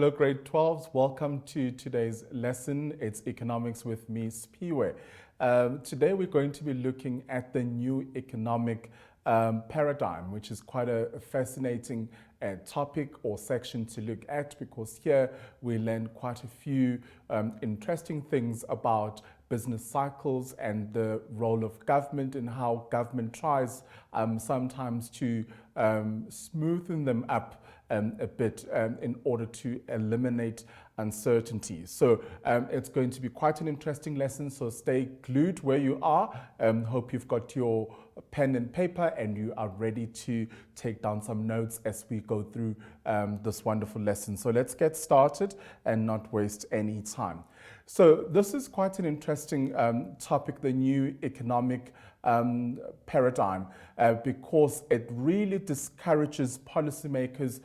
Hello, grade 12s. Welcome to today's lesson. It's economics with me, Spiwe. Today we're going to be looking at the new economic paradigm, which is quite a fascinating topic or section to look at, because here we learn quite a few interesting things about business cycles and the role of government and how government tries sometimes to smoothen them up a bit in order to eliminate uncertainty. So it's going to be quite an interesting lesson, so stay glued where you are. Hope you've got your pen and paper and you are ready to take down some notes as we go through this wonderful lesson. So let's get started and not waste any time. So this is quite an interesting topic, the new economic paradigm, because it really discourages policymakers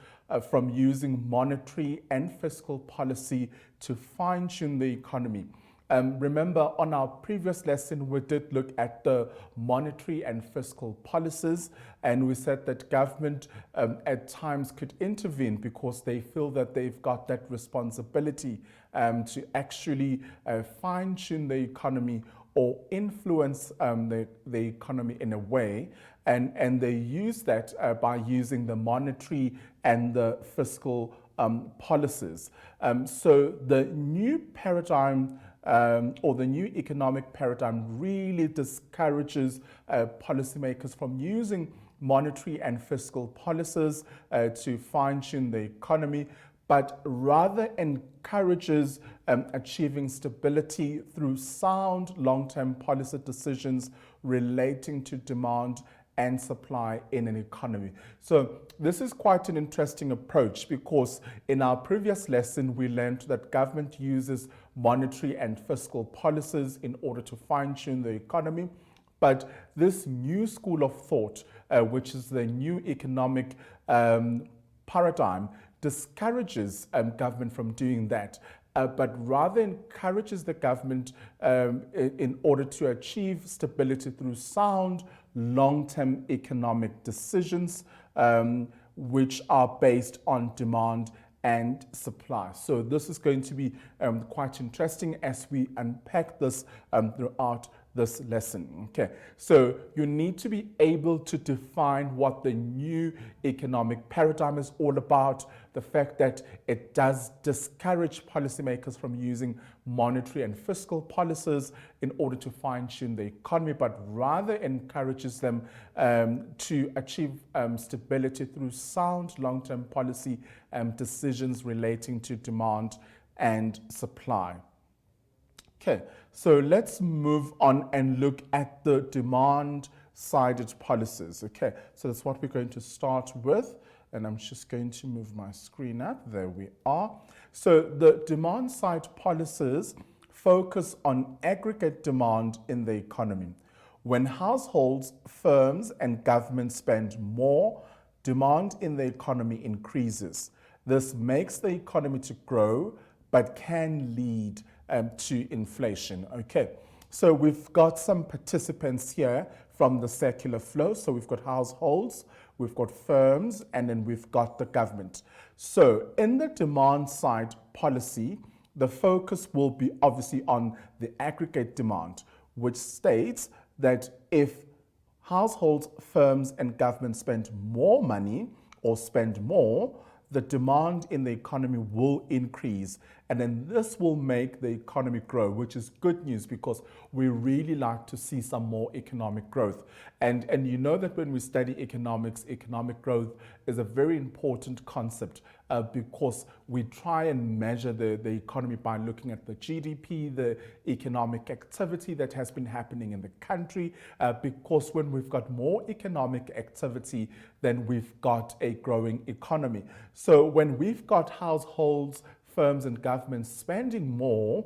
from using monetary and fiscal policy to fine-tune the economy. Remember, on our previous lesson, we did look at the monetary and fiscal policies, and we said that government at times could intervene because they feel that they've got that responsibility to actually fine-tune the economy or influence the economy in a way, and they use that by using the monetary and the fiscal policies. So the new paradigm or the new economic paradigm really discourages policymakers from using monetary and fiscal policies to fine-tune the economy, but rather encourages achieving stability through sound long-term policy decisions relating to demand and supply in an economy. So this is quite an interesting approach, because in our previous lesson we learned that government uses monetary and fiscal policies in order to fine-tune the economy. But this new school of thought, which is the new economic paradigm, discourages government from doing that, but rather encourages the government in order to achieve stability through sound long-term economic decisions, which are based on demand and supply. So this is going to be quite interesting as we unpack this throughout this lesson. Okay, so you need to be able to define what the new economic paradigm is all about, the fact that it does discourage policymakers from using monetary and fiscal policies in order to fine-tune the economy, but rather encourages them to achieve stability through sound long-term policy decisions relating to demand and supply. Okay, so let's move on and look at the demand-sided policies. Okay, so that's what we're going to start with, and I'm just going to move my screen up. There we are. So the demand-side policies focus on aggregate demand in the economy. When households, firms, and governments spend more, demand in the economy increases. This makes the economy to grow, but can lead to inflation. Okay, so we've got some participants here from the circular flow. So we've got households, we've got firms, and then we've got the government. So in the demand side policy, the focus will be obviously on the aggregate demand, which states that if households, firms, and governments spend more money or spend more, the demand in the economy will increase, and then this will make the economy grow, which is good news because we really like to see some more economic growth. And you know that when we study economics, economic growth is a very important concept because we try and measure the economy by looking at the GDP, the economic activity that has been happening in the country, because when we've got more economic activity, then we've got a growing economy. So when we've got households, firms, and governments spending more,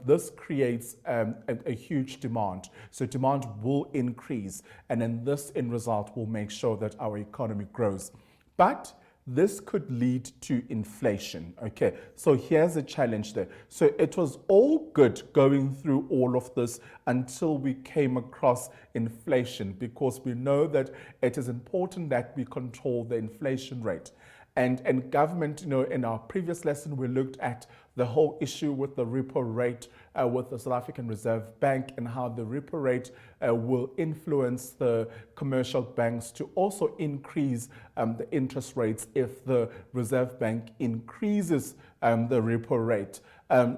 this creates a huge demand. So demand will increase, and then this in result will make sure that our economy grows. But this could lead to inflation. Okay, so here's a challenge there. So it was all good going through all of this until we came across inflation, because we know that it is important that we control the inflation rate. And government, in our previous lesson, we looked at the whole issue with the repo rate with the South African Reserve Bank and how the repo rate will influence the commercial banks to also increase the interest rates if the Reserve Bank increases the repo rate.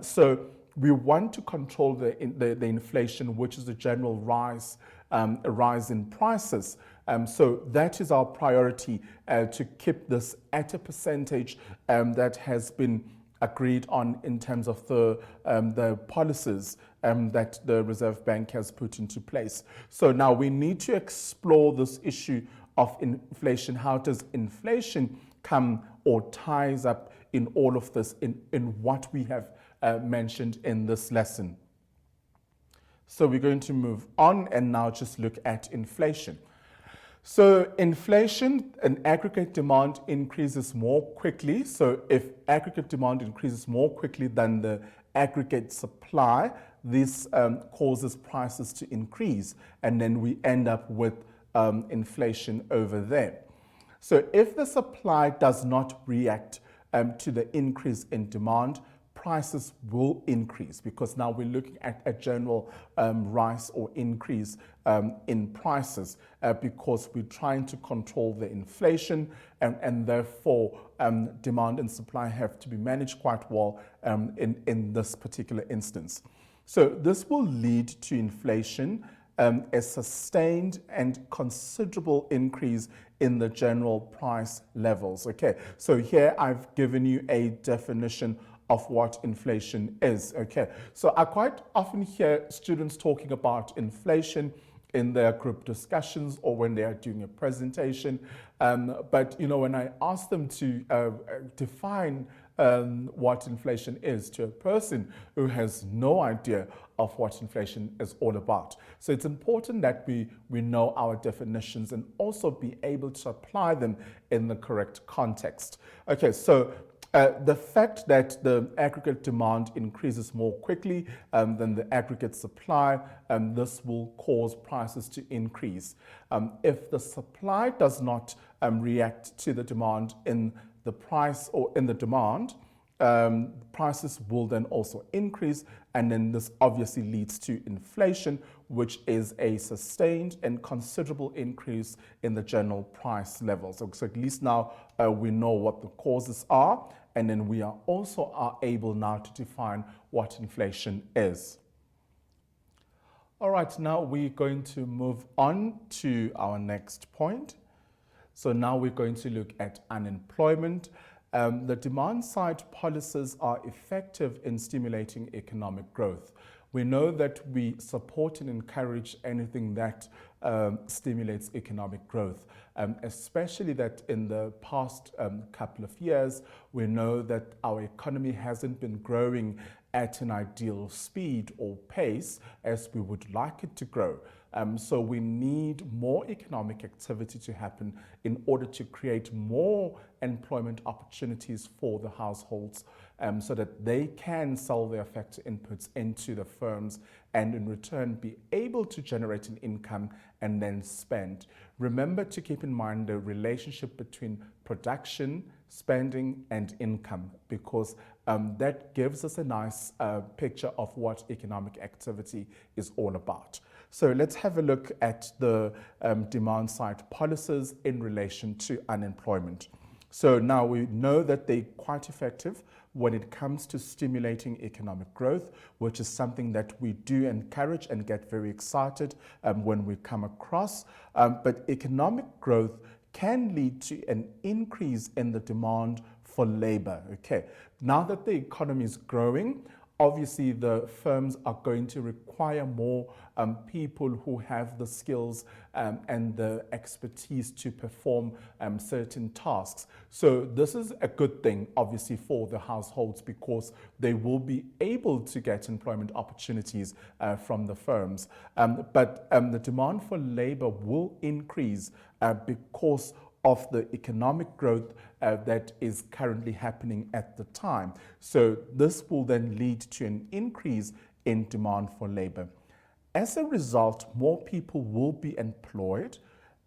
So we want to control the inflation, which is a general rise in prices. So that is our priority, to keep this at a percentage that has been agreed on in terms of the policies that the Reserve Bank has put into place. So now we need to explore this issue of inflation. How does inflation come or ties up in all of this, in what we have mentioned in this lesson? So we're going to move on and now just look at inflation. So inflation and aggregate demand increases more quickly. So if aggregate demand increases more quickly than the aggregate supply, this causes prices to increase, and then we end up with inflation over there. So if the supply does not react to the increase in demand, prices will increase, because now we're looking at a general rise or increase in prices because we're trying to control the inflation, and therefore demand and supply have to be managed quite well in this particular instance. So this will lead to inflation, a sustained and considerable increase in the general price levels. Okay, so here I've given you a definition of what inflation is. Okay, so I quite often hear students talking about inflation in their group discussions or when they are doing a presentation. But when I ask them to define what inflation is to a person who has no idea of what inflation is all about. So it's important that we know our definitions and also be able to apply them in the correct context. Okay, so the fact that the aggregate demand increases more quickly than the aggregate supply, this will cause prices to increase. If the supply does not react to the demand in the price or in the demand, prices will then also increase, and then this obviously leads to inflation, which is a sustained and considerable increase in the general price levels. So at least now we know what the causes are, and then we are also able now to define what inflation is. All right, now we're going to move on to our next point. So now we're going to look at unemployment. The demand side policies are effective in stimulating economic growth. We know that we support and encourage anything that stimulates economic growth, especially that in the past couple of years, we know that our economy hasn't been growing at an ideal speed or pace as we would like it to grow. So we need more economic activity to happen in order to create more employment opportunities for the households, so that they can sell their factor inputs into the firms and in return be able to generate an income and then spend. Remember to keep in mind the relationship between production, spending and income, because that gives us a nice picture of what economic activity is all about. So let's have a look at the demand side policies in relation to unemployment. So now we know that they're quite effective when it comes to stimulating economic growth, which is something that we do encourage and get very excited when we come across. But economic growth can lead to an increase in the demand for labor. Okay, now that the economy is growing, obviously the firms are going to require more people who have the skills and the expertise to perform certain tasks. So this is a good thing, obviously, for the households, because they will be able to get employment opportunities from the firms. But the demand for labor will increase because of the economic growth that is currently happening at the time. So this will then lead to an increase in demand for labor. As a result, more people will be employed,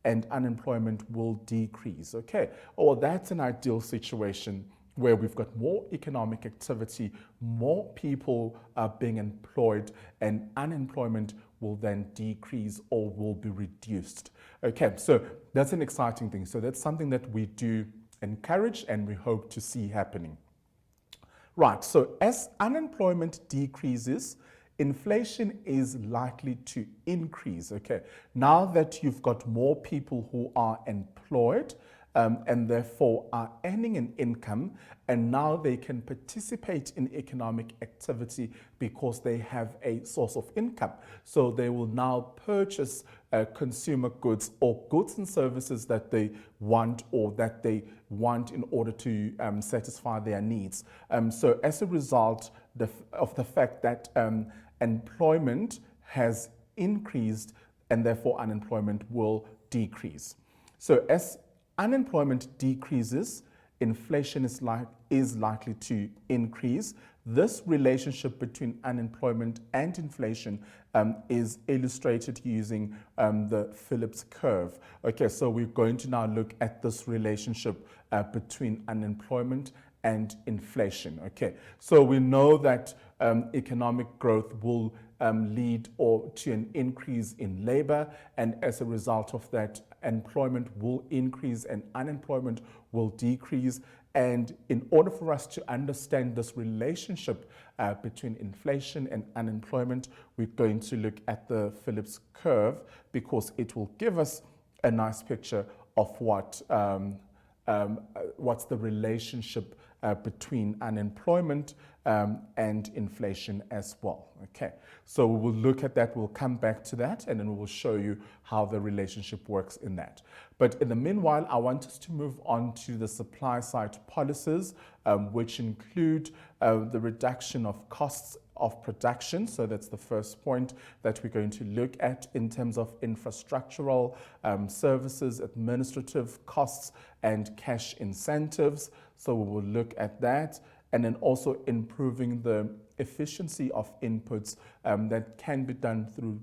and unemployment will decrease. Okay, well, that's an ideal situation where we've got more economic activity, more people are being employed, and unemployment will then decrease or will be reduced. Okay, so that's an exciting thing. So that's something that we do encourage and we hope to see happening. Right, so as unemployment decreases, inflation is likely to increase. Okay, now that you've got more people who are employed, and therefore are earning an income, and now they can participate in economic activity because they have a source of income. So they will now purchase consumer goods or goods and services that they want or that they want in order to satisfy their needs. So as a result of the fact that employment has increased and therefore unemployment will decrease. So as unemployment decreases, inflation is likely to increase. This relationship between unemployment and inflation is illustrated using the Phillips curve. Okay, so we're going to now look at this relationship between unemployment and inflation. Okay, so we know that economic growth will lead to an increase in labor, and as a result of that, employment will increase and unemployment will decrease. And in order for us to understand this relationship between inflation and unemployment, we're going to look at the Phillips curve because it will give us a nice picture of what's the relationship between unemployment and inflation as well. Okay, so we will look at that, we'll come back to that, and then we will show you how the relationship works in that. But in the meanwhile, I want us to move on to the supply side policies, which include the reduction of costs of production. So that's the first point that we're going to look at in terms of infrastructural services, administrative costs, and cash incentives. So we will look at that. And then also improving the efficiency of inputs that can be done through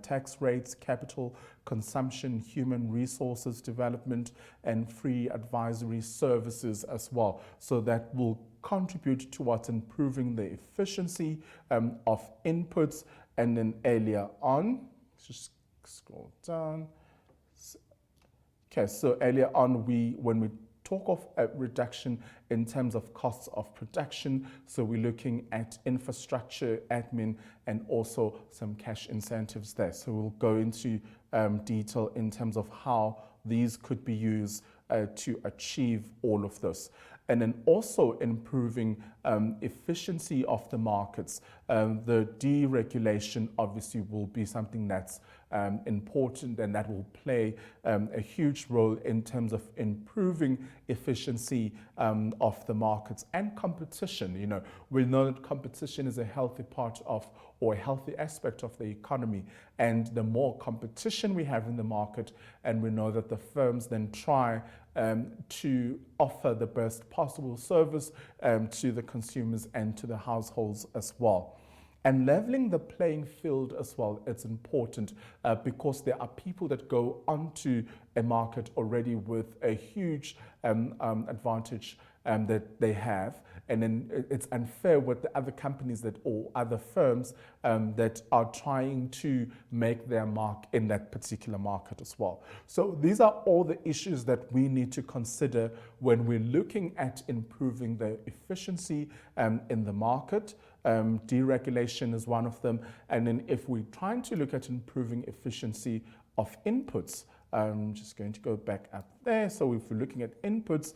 tax rates, capital consumption, human resources development, and free advisory services as well. So that will contribute towards improving the efficiency of inputs. And then earlier on, just scroll down. Okay, so earlier on, when we talk of a reduction in terms of costs of production, so we're looking at infrastructure, admin, and also some cash incentives there. So we'll go into detail in terms of how these could be used to achieve all of this. And then also improving efficiency of the markets. The deregulation obviously will be something that's important, and that will play a huge role in terms of improving efficiency of the markets and competition. You know, we know that competition is a healthy part of, or a healthy aspect of the economy, and the more competition we have in the market, and we know that the firms then try to offer the best possible service to the consumers and to the households as well. And leveling the playing field as well, it's important because there are people that go onto a market already with a huge advantage that they have, and then it's unfair with the other companies that, or other firms that are trying to make their mark in that particular market as well. So these are all the issues that we need to consider when we're looking at improving the efficiency in the market. Deregulation is one of them, and then if we're trying to look at improving efficiency of inputs, I'm just going to go back up there. So if we're looking at inputs,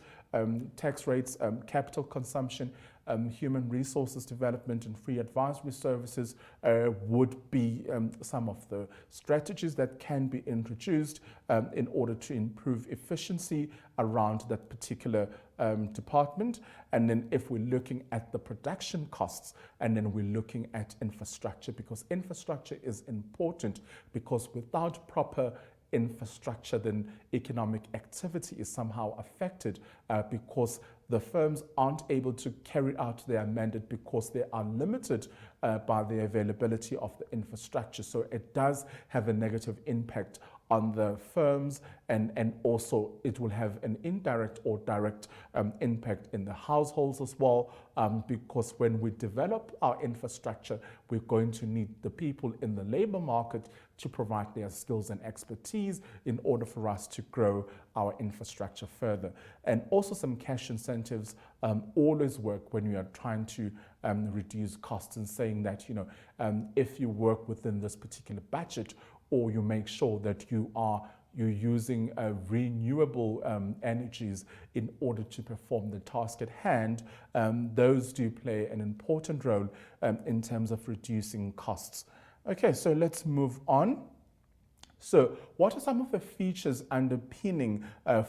tax rates, capital consumption, human resources development, and free advisory services would be some of the strategies that can be introduced in order to improve efficiency around that particular department. And then if we're looking at the production costs, and then we're looking at infrastructure, because infrastructure is important, because without proper infrastructure, then economic activity is somehow affected because the firms aren't able to carry out their mandate because they are limited by the availability of the infrastructure. So it does have a negative impact on the firms, and also it will have an indirect or direct impact in the households as well, because when we develop our infrastructure, we're going to need the people in the labor market to provide their skills and expertise in order for us to grow our infrastructure further. And also some cash incentives always work when you are trying to reduce costs, and saying that, if you work within this particular budget, or you make sure that you're using renewable energies in order to perform the task at hand, those do play an important role in terms of reducing costs. Okay, so let's move on. So what are some of the features underpinning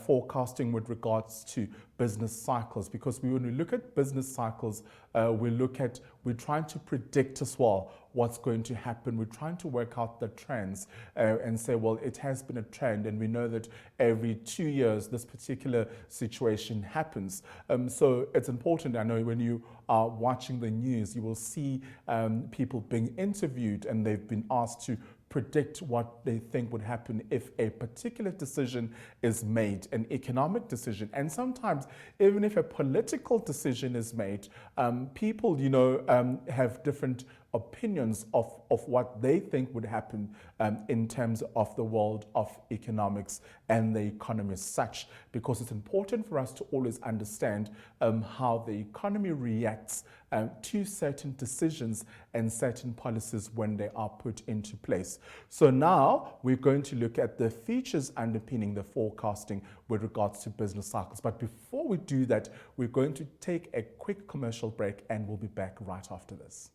forecasting with regards to business cycles? Because when we look at business cycles, we're trying to predict as well what's going to happen. We're trying to work out the trends and say, well, it has been a trend, and we know that every 2 years this particular situation happens. So it's important. I know when you are watching the news, you will see people being interviewed, and they've been asked to predict what they think would happen if a particular decision is made, an economic decision. And sometimes, even if a political decision is made, people, have different opinions of what they think would happen in terms of the world of economics and the economy as such, because it's important for us to always understand how the economy reacts to certain decisions and certain policies when they are put into place. So now we're going to look at the features underpinning the forecasting with regards to business cycles. But before we do that, we're going to take a quick commercial break, and we'll be back right after this.